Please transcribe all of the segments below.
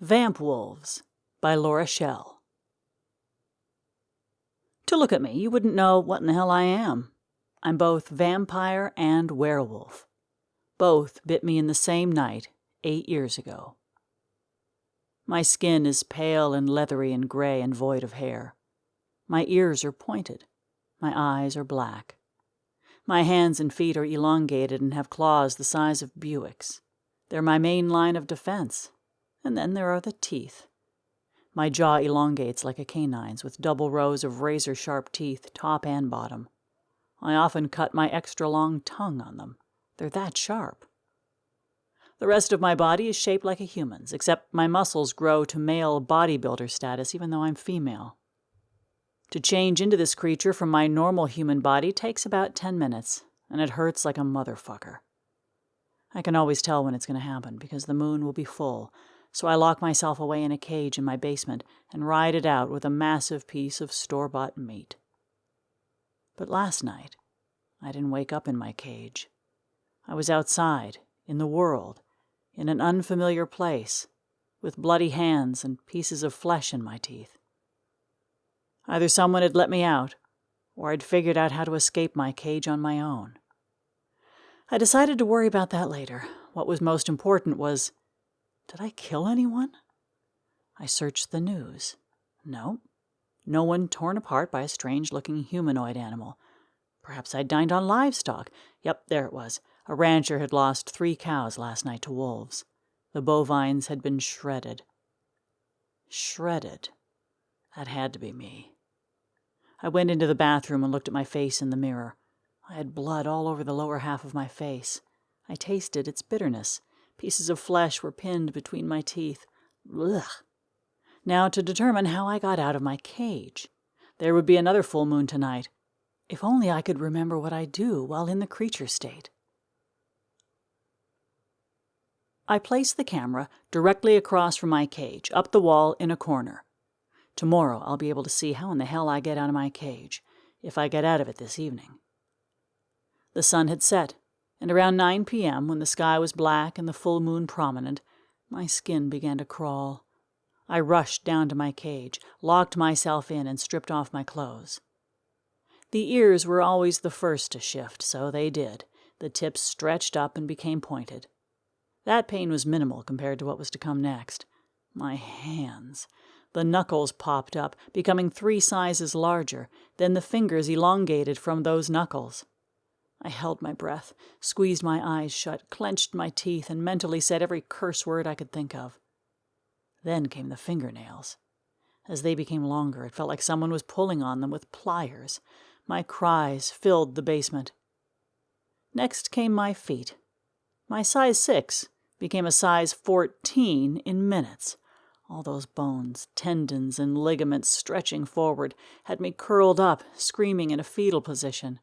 Vampwolves by Laura Shell. To look at me, you wouldn't know what in the hell I am. I'm both vampire and werewolf. Both bit me in the same night 8 years ago. My skin is pale and leathery and gray and void of hair. My ears are pointed. My eyes are black. My hands and feet are elongated and have claws the size of Buicks. They're my main line of defense. And then there are the teeth. My jaw elongates like a canine's, with double rows of razor-sharp teeth, top and bottom. I often cut my extra-long tongue on them. They're that sharp. The rest of my body is shaped like a human's, except my muscles grow to male bodybuilder status even though I'm female. To change into this creature from my normal human body takes about 10 minutes, and it hurts like a motherfucker. I can always tell when it's going to happen, because the moon will be full, so I lock myself away in a cage in my basement and ride it out with a massive piece of store-bought meat. But last night, I didn't wake up in my cage. I was outside, in the world, in an unfamiliar place, with bloody hands and pieces of flesh in my teeth. Either someone had let me out, or I'd figured out how to escape my cage on my own. I decided to worry about that later. What was most important was, did I kill anyone? I searched the news. No. No one torn apart by a strange-looking humanoid animal. Perhaps I'd dined on livestock. Yep, there it was. A rancher had lost 3 cows last night to wolves. The bovines had been shredded. Shredded. That had to be me. I went into the bathroom and looked at my face in the mirror. I had blood all over the lower half of my face. I tasted its bitterness. Pieces of flesh were pinned between my teeth. Ugh. Now to determine how I got out of my cage. There would be another full moon tonight. If only I could remember what I do while in the creature state. I placed the camera directly across from my cage, up the wall in a corner. Tomorrow I'll be able to see how in the hell I get out of my cage, if I get out of it this evening. The sun had set, and around 9 p.m., when the sky was black and the full moon prominent, my skin began to crawl. I rushed down to my cage, locked myself in, and stripped off my clothes. The ears were always the first to shift, so they did. The tips stretched up and became pointed. That pain was minimal compared to what was to come next. My hands. The knuckles popped up, becoming 3 sizes larger, then the fingers elongated from those knuckles. I held my breath, squeezed my eyes shut, clenched my teeth, and mentally said every curse word I could think of. Then came the fingernails. As they became longer, it felt like someone was pulling on them with pliers. My cries filled the basement. Next came my feet. My size 6 became a size 14 in minutes. All those bones, tendons, and ligaments stretching forward had me curled up, screaming in a fetal position.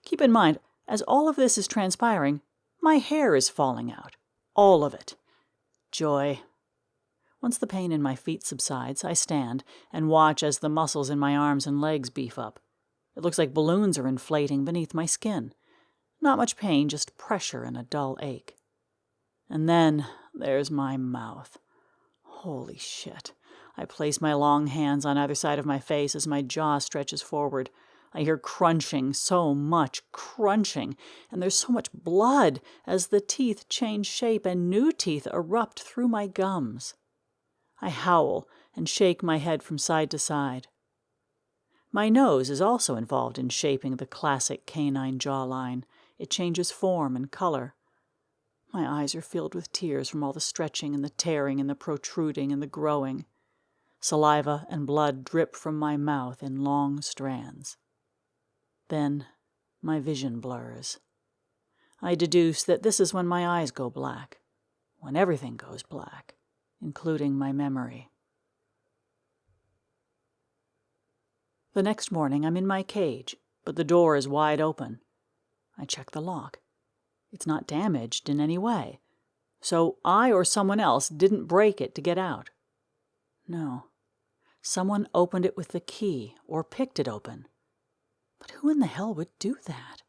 Keep in mind, as all of this is transpiring, my hair is falling out. All of it. Joy. Once the pain in my feet subsides, I stand and watch as the muscles in my arms and legs beef up. It looks like balloons are inflating beneath my skin. Not much pain, just pressure and a dull ache. And then there's my mouth. Holy shit. I place my long hands on either side of my face as my jaw stretches forward. I hear crunching, so much crunching, and there's so much blood as the teeth change shape and new teeth erupt through my gums. I howl and shake my head from side to side. My nose is also involved in shaping the classic canine jawline. It changes form and color. My eyes are filled with tears from all the stretching and the tearing and the protruding and the growing. Saliva and blood drip from my mouth in long strands. Then my vision blurs. I deduce that this is when my eyes go black, when everything goes black, including my memory. The next morning I'm in my cage, but the door is wide open. I check the lock. It's not damaged in any way, so I or someone else didn't break it to get out. No, someone opened it with the key or picked it open. But who in the hell would do that?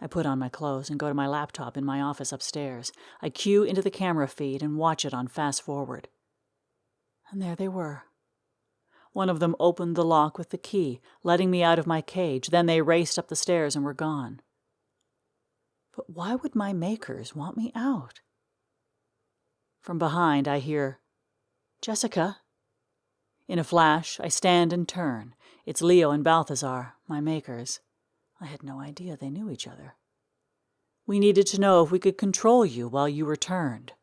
I put on my clothes and go to my laptop in my office upstairs. I cue into the camera feed and watch it on fast forward. And there they were. One of them opened the lock with the key, letting me out of my cage. Then they raced up the stairs and were gone. But why would my makers want me out? From behind, I hear, "Jessica." In a flash, I stand and turn. It's Leo and Balthazar, my makers. I had no idea they knew each other. "We needed to know if we could control you while you returned."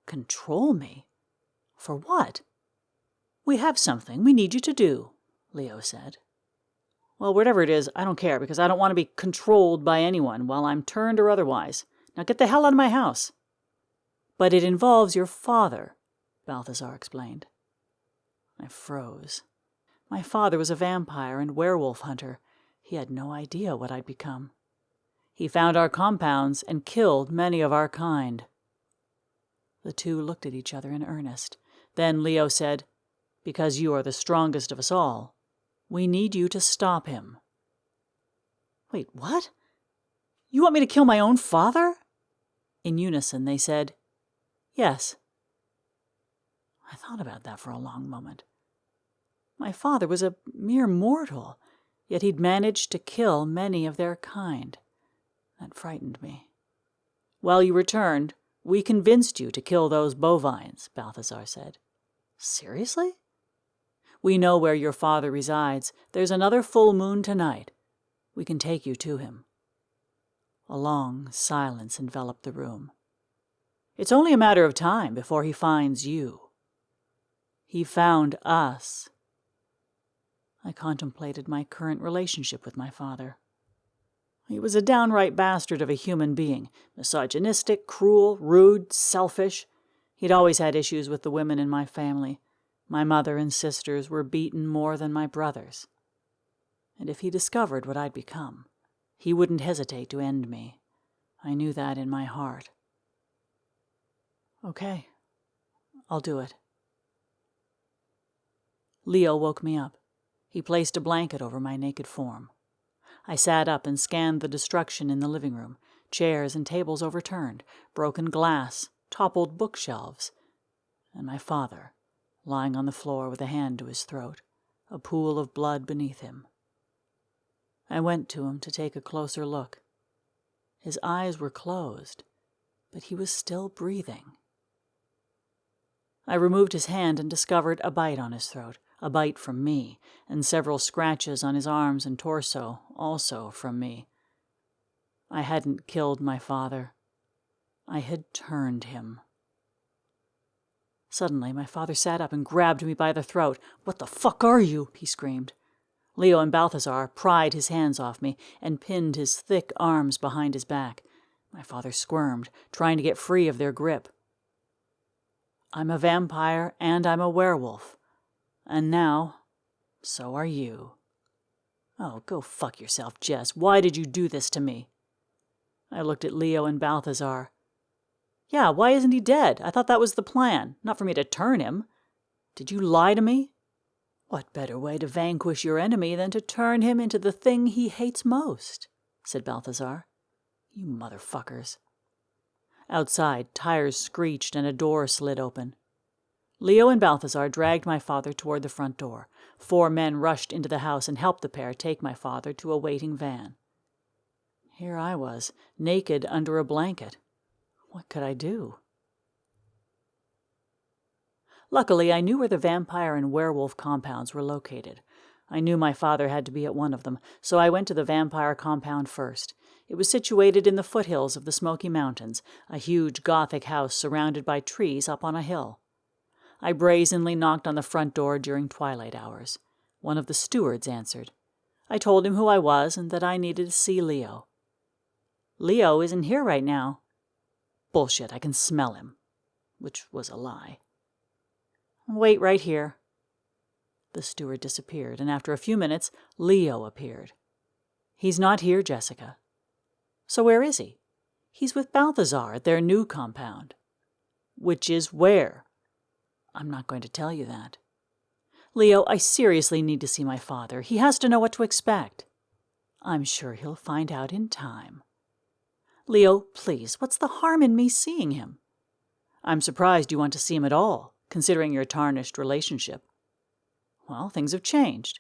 "Control me? For what?" "We have something we need you to do," Leo said. "Well, whatever it is, I don't care, because I don't want to be controlled by anyone while I'm turned or otherwise. Now get the hell out of my house." "But it involves your father," Balthazar explained. I froze. My father was a vampire and werewolf hunter. He had no idea what I'd become. He found our compounds and killed many of our kind. The two looked at each other in earnest. Then Leo said, "Because you are the strongest of us all, we need you to stop him." "Wait, what? You want me to kill my own father?" In unison, they said, "Yes." I thought about that for a long moment. My father was a mere mortal, yet he'd managed to kill many of their kind. That frightened me. "While you returned, we convinced you to kill those bovines," Balthazar said. "Seriously?" "We know where your father resides. There's another full moon tonight. We can take you to him." A long silence enveloped the room. "It's only a matter of time before he finds you." "He found us." I contemplated my current relationship with my father. He was a downright bastard of a human being, misogynistic, cruel, rude, selfish. He'd always had issues with the women in my family. My mother and sisters were beaten more than my brothers. And if he discovered what I'd become, he wouldn't hesitate to end me. I knew that in my heart. "Okay, I'll do it." Leo woke me up. He placed a blanket over my naked form. I sat up and scanned the destruction in the living room. Chairs and tables overturned, broken glass, toppled bookshelves, and my father, lying on the floor with a hand to his throat, a pool of blood beneath him. I went to him to take a closer look. His eyes were closed, but he was still breathing. I removed his hand and discovered a bite on his throat, a bite from me, and several scratches on his arms and torso, also from me. I hadn't killed my father. I had turned him. Suddenly, my father sat up and grabbed me by the throat. "What the fuck are you?" he screamed. Leo and Balthazar pried his hands off me and pinned his thick arms behind his back. My father squirmed, trying to get free of their grip. "I'm a vampire and I'm a werewolf. And now, so are you." "Oh, go fuck yourself, Jess. Why did you do this to me?" I looked at Leo and Balthazar. "Yeah, why isn't he dead? I thought that was the plan, not for me to turn him. Did you lie to me? What better way to vanquish your enemy than to turn him into the thing he hates most?" said Balthazar. "You motherfuckers." Outside, tires screeched and a door slid open. Leo and Balthazar dragged my father toward the front door. 4 men rushed into the house and helped the pair take my father to a waiting van. Here I was, naked under a blanket. What could I do? Luckily, I knew where the vampire and werewolf compounds were located. I knew my father had to be at one of them, so I went to the vampire compound first. It was situated in the foothills of the Smoky Mountains, a huge Gothic house surrounded by trees up on a hill. I brazenly knocked on the front door during twilight hours. One of the stewards answered. I told him who I was and that I needed to see Leo. "Leo isn't here right now." "Bullshit, I can smell him." Which was a lie. "Wait right here." The steward disappeared, and after a few minutes, Leo appeared. "He's not here, Jessica." "So where is he?" "He's with Balthazar at their new compound." "Which is where?" "I'm not going to tell you that." "Leo, I seriously need to see my father. He has to know what to expect." I'm sure he'll find out in time. Leo, please, what's the harm in me seeing him? I'm surprised you want to see him at all, considering your tarnished relationship. Well, things have changed.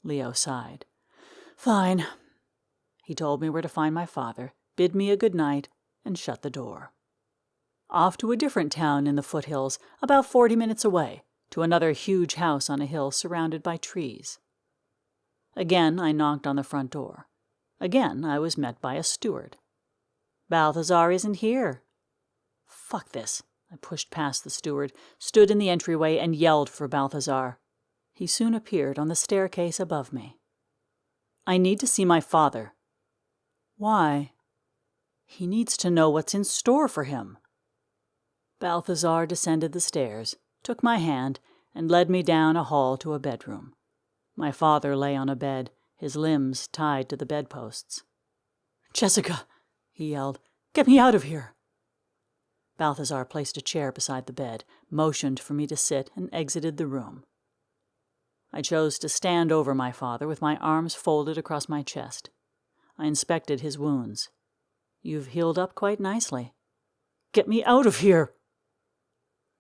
Leo sighed. Fine. He told me where to find my father, bid me a good night, and shut the door. Off to a different town in the foothills, about 40 minutes away, to another huge house on a hill surrounded by trees. Again, I knocked on the front door. Again, I was met by a steward. Balthazar isn't here. Fuck this. I pushed past the steward, stood in the entryway, and yelled for Balthazar. He soon appeared on the staircase above me. I need to see my father. Why? He needs to know what's in store for him. Balthazar descended the stairs, took my hand, and led me down a hall to a bedroom. My father lay on a bed, his limbs tied to the bedposts. Jessica, he yelled, get me out of here. Balthazar placed a chair beside the bed, motioned for me to sit, and exited the room. I chose to stand over my father with my arms folded across my chest. I inspected his wounds. You've healed up quite nicely. Get me out of here!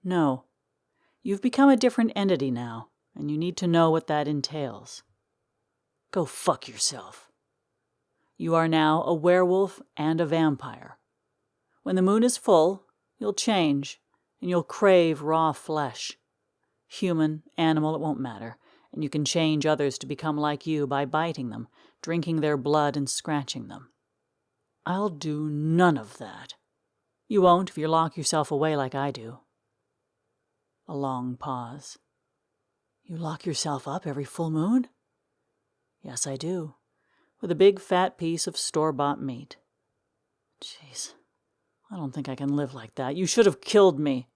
No. You've become a different entity now, and you need to know what that entails. Go fuck yourself. You are now a werewolf and a vampire. When the moon is full, you'll change, and you'll crave raw flesh. Human, animal, it won't matter, and you can change others to become like you by biting them, drinking their blood and scratching them. I'll do none of that. You won't if you lock yourself away like I do. A long pause. You lock yourself up every full moon? Yes, I do, with a big fat piece of store-bought meat. Jeez, I don't think I can live like that. You should have killed me.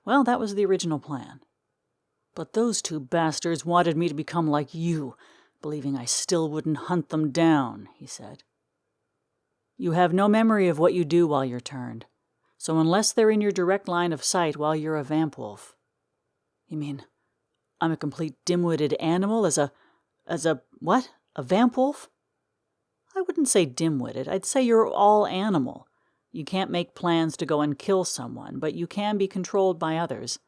Well, that was the original plan. But those two bastards wanted me to become like you, believing I still wouldn't hunt them down, he said. You have no memory of what you do while you're turned, so unless they're in your direct line of sight while you're a vampwolf. You mean I'm a complete dim-witted animal as a what? A vampwolf? I wouldn't say dim-witted. I'd say you're all animal. You can't make plans to go and kill someone, but you can be controlled by others.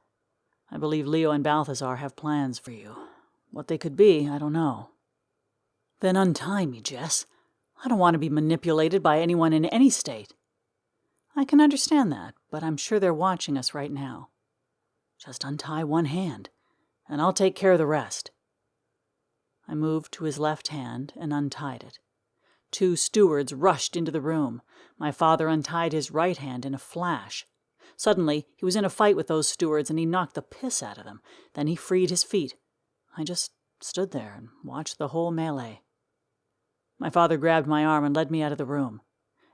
I believe Leo and Balthazar have plans for you. What they could be, I don't know. Then untie me, Jess. I don't want to be manipulated by anyone in any state. I can understand that, but I'm sure they're watching us right now. Just untie one hand, and I'll take care of the rest. I moved to his left hand and untied it. 2 stewards rushed into the room. My father untied his right hand in a flash. Suddenly, he was in a fight with those stewards, and he knocked the piss out of them. Then he freed his feet. I just stood there and watched the whole melee. My father grabbed my arm and led me out of the room.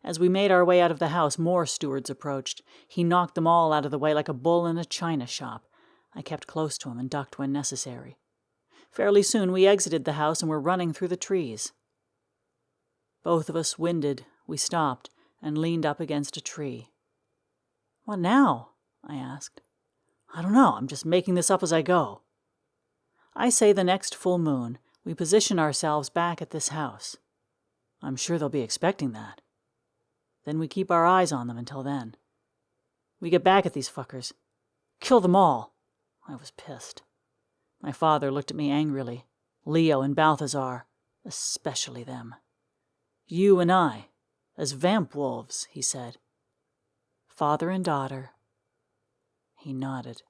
As we made our way out of the house, more stewards approached. He knocked them all out of the way like a bull in a china shop. I kept close to him and ducked when necessary. Fairly soon we exited the house and were running through the trees. Both of us winded, we stopped and leaned up against a tree. What now? I asked. I don't know, I'm just making this up as I go. I say the next full moon, we position ourselves back at this house. I'm sure they'll be expecting that. Then we keep our eyes on them until then. We get back at these fuckers. Kill them all. I was pissed. My father looked at me angrily. Leo and Balthazar, especially them. You and I, as Vampwolves, he said. Father and daughter. He nodded.